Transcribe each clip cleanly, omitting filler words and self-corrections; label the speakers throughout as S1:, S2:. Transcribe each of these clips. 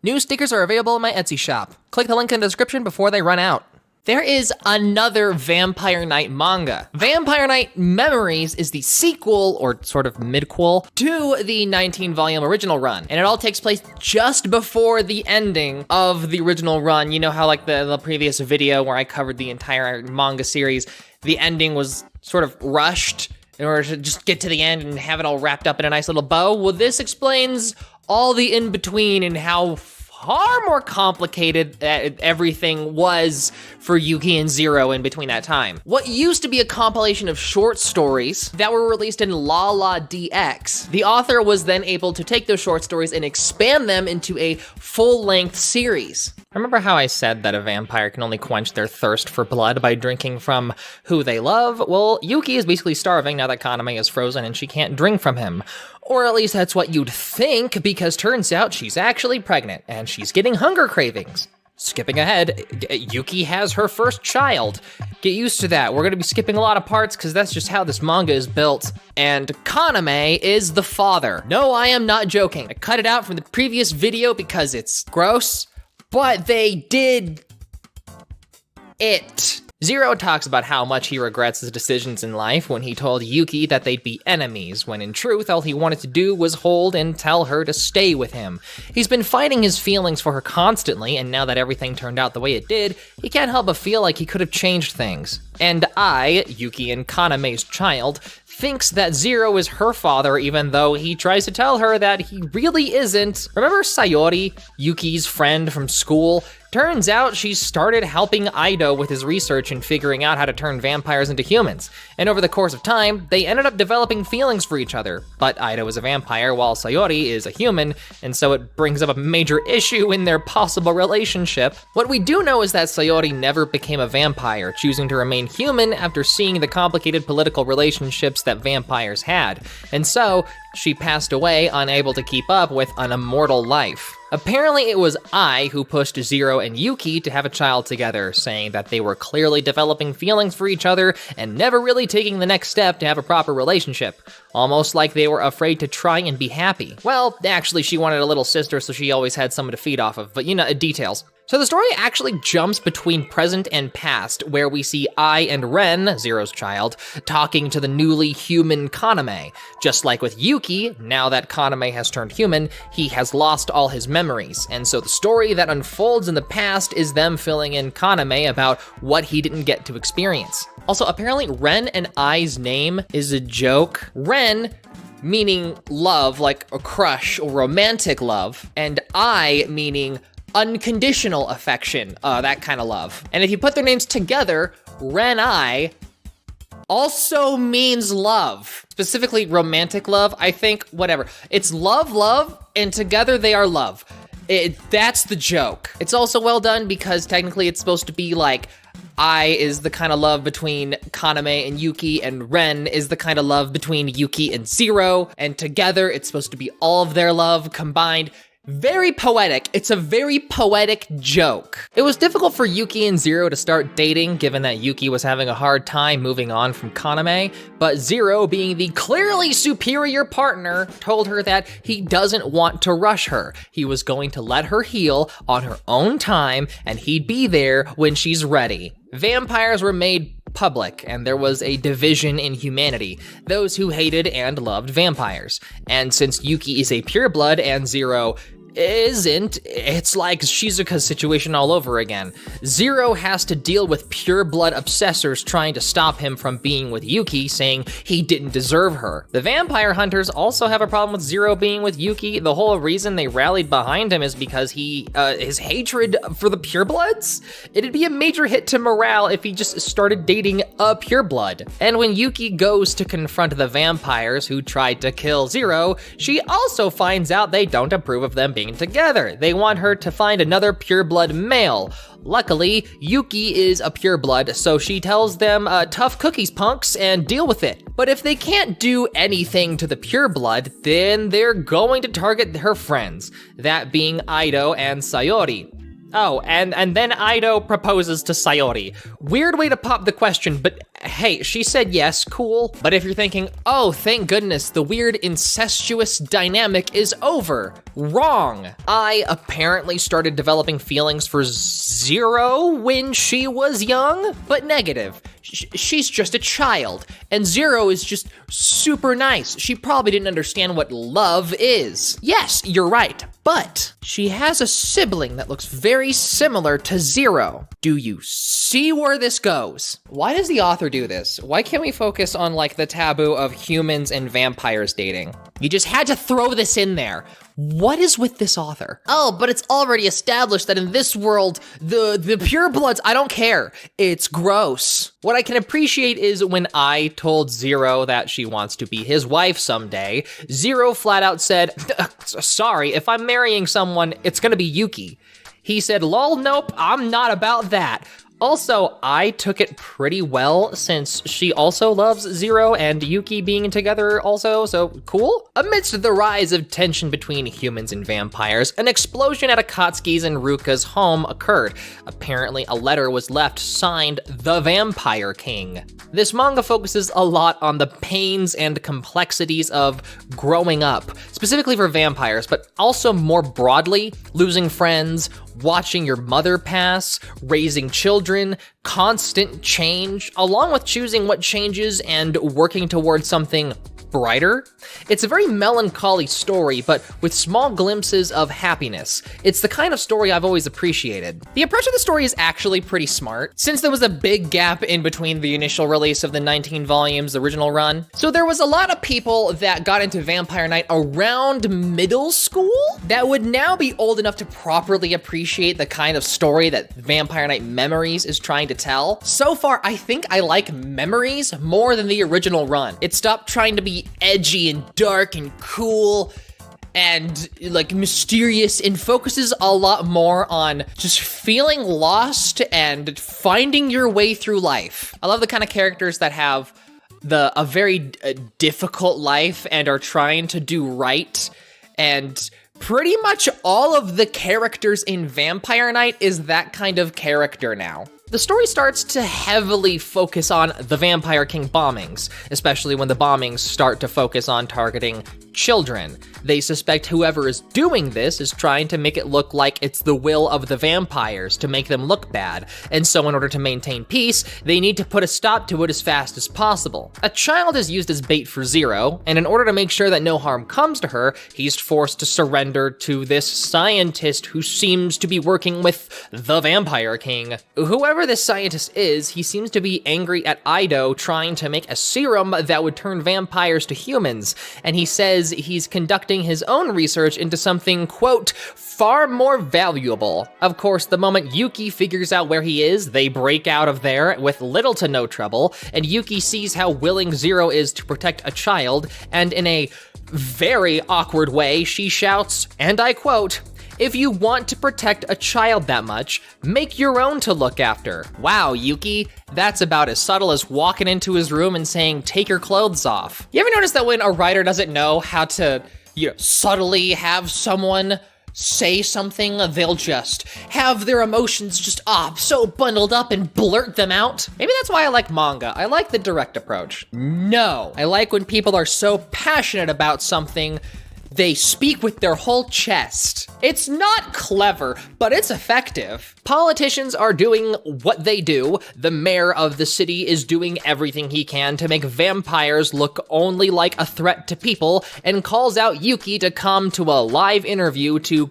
S1: New stickers are available in my Etsy shop. Click the link in the description before they run out. There is another Vampire Knight manga. Vampire Knight Memories is the sequel, or sort of midquel, to the 19-volume original run. And it all takes place just before the ending of the original run. You know how like the previous video where I covered the entire manga series, the ending was sort of rushed in order to just get to the end and have it all wrapped up in a nice little bow? Well, this explains all the in-between and how far more complicated everything was for Yuki and Zero in between that time. What used to be a compilation of short stories that were released in La La DX, the author was then able to take those short stories and expand them into a full-length series. Remember how I said that a vampire can only quench their thirst for blood by drinking from who they love? Well, Yuki is basically starving now that Kaname is frozen and she can't drink from him. Or at least that's what you'd think, because turns out she's actually pregnant and she's getting hunger cravings. Skipping ahead, Yuki has her first child. Get used to that. We're gonna be skipping a lot of parts because that's just how this manga is built. And Kaname is the father. No, I am not joking. I cut it out from the previous video because it's gross, but they did it. Zero talks about how much he regrets his decisions in life when he told Yuki that they'd be enemies, when in truth, all he wanted to do was hold and tell her to stay with him. He's been fighting his feelings for her constantly, and now that everything turned out the way it did, he can't help but feel like he could have changed things. And I, Yuki and Kaname's child, thinks that Zero is her father even though he tries to tell her that he really isn't. Remember Sayori, Yuki's friend from school? Turns out she started helping Ido with his research and figuring out how to turn vampires into humans. And over the course of time, they ended up developing feelings for each other. But Ido is a vampire while Sayori is a human, and so it brings up a major issue in their possible relationship. What we do know is that Sayori never became a vampire, choosing to remain human after seeing the complicated political relationships that vampires had. And so, she passed away, unable to keep up with an immortal life. Apparently it was I who pushed Zero and Yuki to have a child together, saying that they were clearly developing feelings for each other and never really taking the next step to have a proper relationship. Almost like they were afraid to try and be happy. Well, actually she wanted a little sister, so she always had someone to feed off of, but you know, details. So the story actually jumps between present and past, where we see I and Ren, Zero's child, talking to the newly human Kaname. Just like with Yuki, now that Kaname has turned human, he has lost all his memories. And so the story that unfolds in the past is them filling in Kaname about what he didn't get to experience. Also, apparently Ren and I's name is a joke. Ren meaning love, like a crush or romantic love, and I meaning unconditional affection, that kind of love. And if you put their names together, Ren-I also means love. Specifically romantic love, I think, whatever. It's love, and together they are love. That's the joke. It's also well done because technically it's supposed to be like, I is the kind of love between Kaname and Yuki, and Ren is the kind of love between Yuki and Zero, and together it's supposed to be all of their love combined. Very poetic. It's a very poetic joke. It was difficult for Yuki and Zero to start dating, given that Yuki was having a hard time moving on from Kaname, but Zero, being the clearly superior partner, told her that he doesn't want to rush her. He was going to let her heal on her own time, and he'd be there when she's ready. Vampires were made public, and there was a division in humanity, those who hated and loved vampires. And since Yuki is a pureblood and Zero isn't, it's like Shizuka's situation all over again. Zero has to deal with pureblood obsessors trying to stop him from being with Yuki, saying he didn't deserve her. The vampire hunters also have a problem with Zero being with Yuki. The whole reason they rallied behind him is because his hatred for the purebloods? It'd be a major hit to morale if he just started dating a pureblood. And when Yuki goes to confront the vampires who tried to kill Zero, she also finds out they don't approve of them being together. They want her to find another pureblood male. Luckily, Yuki is a pureblood, so she tells them, tough cookies, punks, and deal with it. But if they can't do anything to the pureblood, then they're going to target her friends, that being Ido and Sayori. Oh, and then Ido proposes to Sayori. Weird way to pop the question, but hey, she said yes, cool. But if you're thinking, oh, thank goodness, the weird incestuous dynamic is over. Wrong. I apparently started developing feelings for Zero when she was young, but negative. She's just a child, and Zero is just super nice. She probably didn't understand what love is. Yes, you're right, but she has a sibling that looks very similar to Zero. Do you see where this goes? Why does the author do this? Why can't we focus on like the taboo of humans and vampires dating? You just had to throw this in there. What is with this author? Oh, but it's already established that in this world, the purebloods, I don't care. It's gross. What I can appreciate is when I told Zero that she wants to be his wife someday, Zero flat out said, sorry, if I'm marrying someone, it's gonna be Yuki. He said, lol, nope, I'm not about that. Also, I took it pretty well since she also loves Zero and Yuki being together also, so cool. Amidst the rise of tension between humans and vampires, an explosion at Akatsuki's and Ruka's home occurred. Apparently, a letter was left signed the Vampire King. This manga focuses a lot on the pains and complexities of growing up, specifically for vampires, but also more broadly, losing friends, watching your mother pass, raising children, constant change, along with choosing what changes and working towards something brighter. It's a very melancholy story, but with small glimpses of happiness. It's the kind of story I've always appreciated. The approach of the story is actually pretty smart, since there was a big gap in between the initial release of the 19 volumes original run. So there was a lot of people that got into Vampire Knight around middle school that would now be old enough to properly appreciate the kind of story that Vampire Knight Memories is trying to tell. So far, I think I like Memories more than the original run. It stopped trying to be edgy and dark and cool and like mysterious and focuses a lot more on just feeling lost and finding your way through life. I love the kind of characters that have a very difficult life and are trying to do right, and pretty much all of the characters in Vampire Knight is that kind of character now. The story starts to heavily focus on the Vampire King bombings, especially when the bombings start to focus on targeting children. They suspect whoever is doing this is trying to make it look like it's the will of the vampires to make them look bad, and so in order to maintain peace, they need to put a stop to it as fast as possible. A child is used as bait for Zero, and in order to make sure that no harm comes to her, he's forced to surrender to this scientist who seems to be working with the Vampire King. Whoever this scientist is, he seems to be angry at Ido trying to make a serum that would turn vampires to humans, and he says he's conducting his own research into something, quote, far more valuable. Of course, the moment Yuki figures out where he is, they break out of there with little to no trouble, and Yuki sees how willing Zero is to protect a child, and in a very awkward way, she shouts, and I quote, if you want to protect a child that much, make your own to look after. Wow, Yuki, that's about as subtle as walking into his room and saying, take your clothes off. You ever notice that when a writer doesn't know how to, subtly have someone say something, they'll just have their emotions just so bundled up and blurt them out? Maybe that's why I like manga. I like the direct approach. No, I like when people are so passionate about something, they speak with their whole chest. It's not clever, but it's effective. Politicians are doing what they do. The mayor of the city is doing everything he can to make vampires look only like a threat to people, and calls out Yuki to come to a live interview to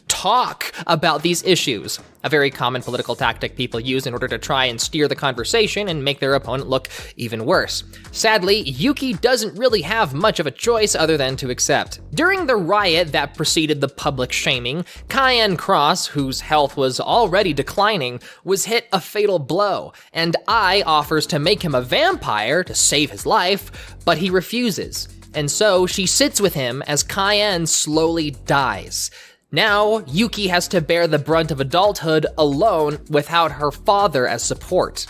S1: talk about these issues. A very common political tactic people use in order to try and steer the conversation and make their opponent look even worse. Sadly, Yuki doesn't really have much of a choice other than to accept. During the riot that preceded the public shaming, Cayenne Cross, whose health was already declining, was hit a fatal blow, and Ai offers to make him a vampire to save his life, but he refuses. And so she sits with him as Cayenne slowly dies. Now, Yuki has to bear the brunt of adulthood alone without her father as support.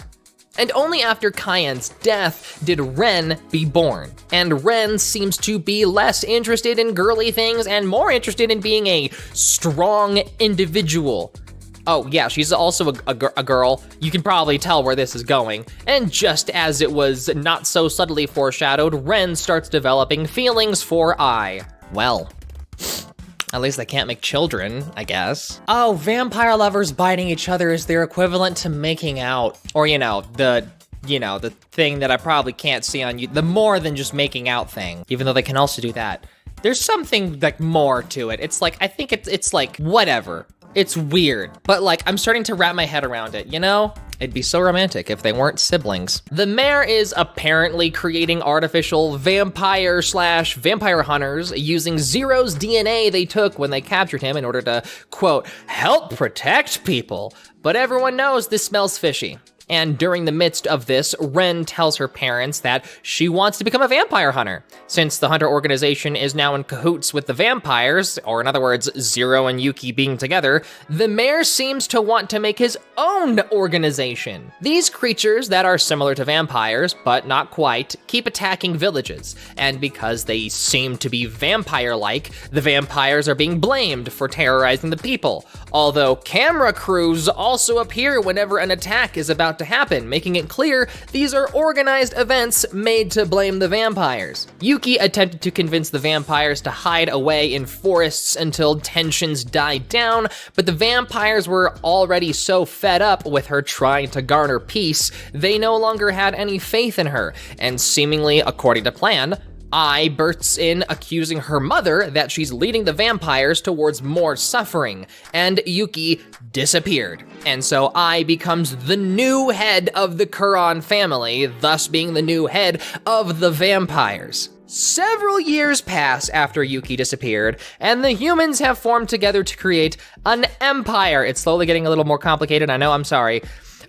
S1: And only after Cayenne's death did Ren be born. And Ren seems to be less interested in girly things and more interested in being a strong individual. Oh yeah, she's also a girl. You can probably tell where this is going. And just as it was not so subtly foreshadowed, Ren starts developing feelings for Ai. Well, at least they can't make children, I guess. Oh, vampire lovers biting each other is their equivalent to making out. Or, the thing that I probably can't see on you, the more than just making out thing, even though they can also do that. There's something like more to it. It's like, I think it's like, whatever. It's weird, but like, I'm starting to wrap my head around it, It'd be so romantic if they weren't siblings. The mayor is apparently creating artificial vampire/vampire hunters using Zero's DNA they took when they captured him in order to, quote, help protect people. But everyone knows this smells fishy. And during the midst of this, Ren tells her parents that she wants to become a vampire hunter. Since the hunter organization is now in cahoots with the vampires, or in other words, Zero and Yuki being together, the mayor seems to want to make his own organization. These creatures that are similar to vampires, but not quite, keep attacking villages. And because they seem to be vampire-like, the vampires are being blamed for terrorizing the people. Although camera crews also appear whenever an attack is about to happen, making it clear these are organized events made to blame the vampires. Yuki attempted to convince the vampires to hide away in forests until tensions died down, but the vampires were already so fed up with her trying to garner peace, they no longer had any faith in her, and seemingly according to plan, Ai bursts in, accusing her mother that she's leading the vampires towards more suffering, and Yuki disappeared. And so Ai becomes the new head of the Kuran family, thus being the new head of the vampires. Several years pass after Yuki disappeared, and the humans have formed together to create an empire. It's slowly getting a little more complicated, I know, I'm sorry.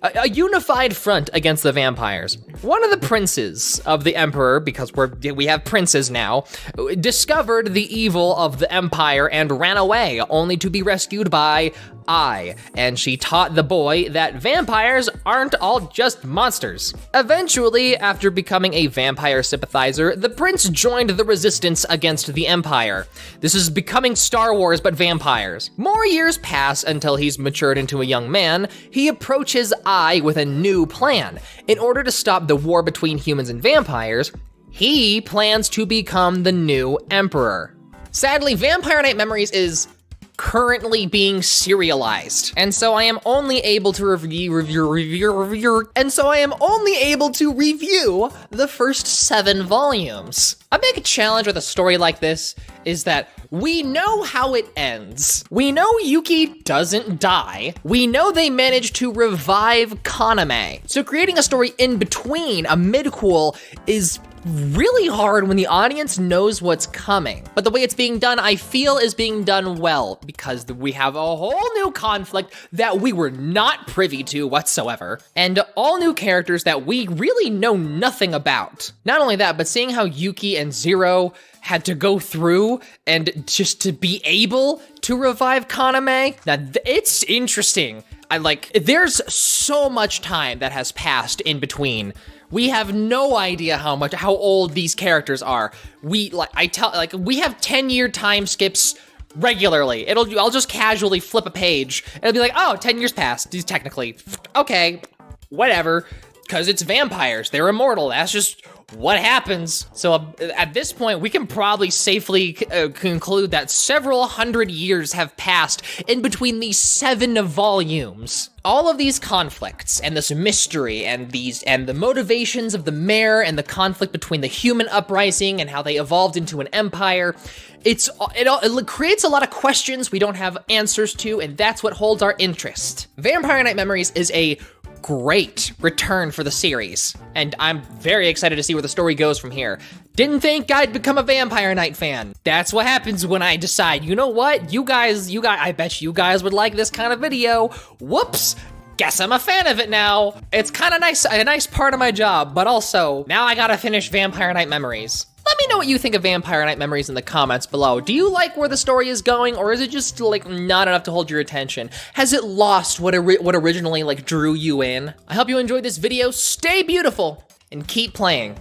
S1: A unified front against the vampires. One of the princes of the emperor, because we have princes now, discovered the evil of the empire and ran away, only to be rescued by Ai, and she taught the boy that vampires aren't all just monsters. Eventually, after becoming a vampire sympathizer, the prince joined the resistance against the empire. This is becoming Star Wars, but vampires. More years pass until he's matured into a young man. He approaches Ai with a new plan. In order to stop the war between humans and vampires, he plans to become the new emperor. Sadly, Vampire Night Memories is currently being serialized, and so I am only able to review the first 7 volumes. A big challenge with a story like this is that we know how it ends. We know Yuki doesn't die. We know they managed to revive Kaname. So creating a story in between, a midquel, is really hard when the audience knows what's coming. But the way it's being done, I feel, is being done well, because we have a whole new conflict that we were not privy to whatsoever, and all new characters that we really know nothing about. Not only that, but seeing how Yuki and Zero had to go through and just to be able to revive Kaname, it's interesting. There's so much time that has passed in between. We have no idea how old these characters are. We have 10-year time skips regularly. I'll just casually flip a page and it'll be like, oh, 10 years passed, technically. Okay, whatever, because it's vampires, they're immortal, that's just what happens. So at this point, we can probably safely conclude that several hundred years have passed in between these 7 volumes. All of these conflicts and this mystery and the motivations of the mayor and the conflict between the human uprising and how they evolved into an empire, it creates a lot of questions we don't have answers to, and that's what holds our interest. Vampire Night Memories is a great return for the series, and I'm very excited to see where the story goes from here. Didn't think I'd become a Vampire Night fan. That's what happens when I decide, you know what, you guys, I bet you guys would like this kind of video. Whoops, guess I'm a fan of it now. It's kind of nice, a nice part of my job, but also, now I gotta finish Vampire Night Memories. Let me know what you think of Vampire Night Memories in the comments below. Do you like where the story is going, or is it just not enough to hold your attention? Has it lost what originally drew you in? I hope you enjoyed this video. Stay beautiful and keep playing.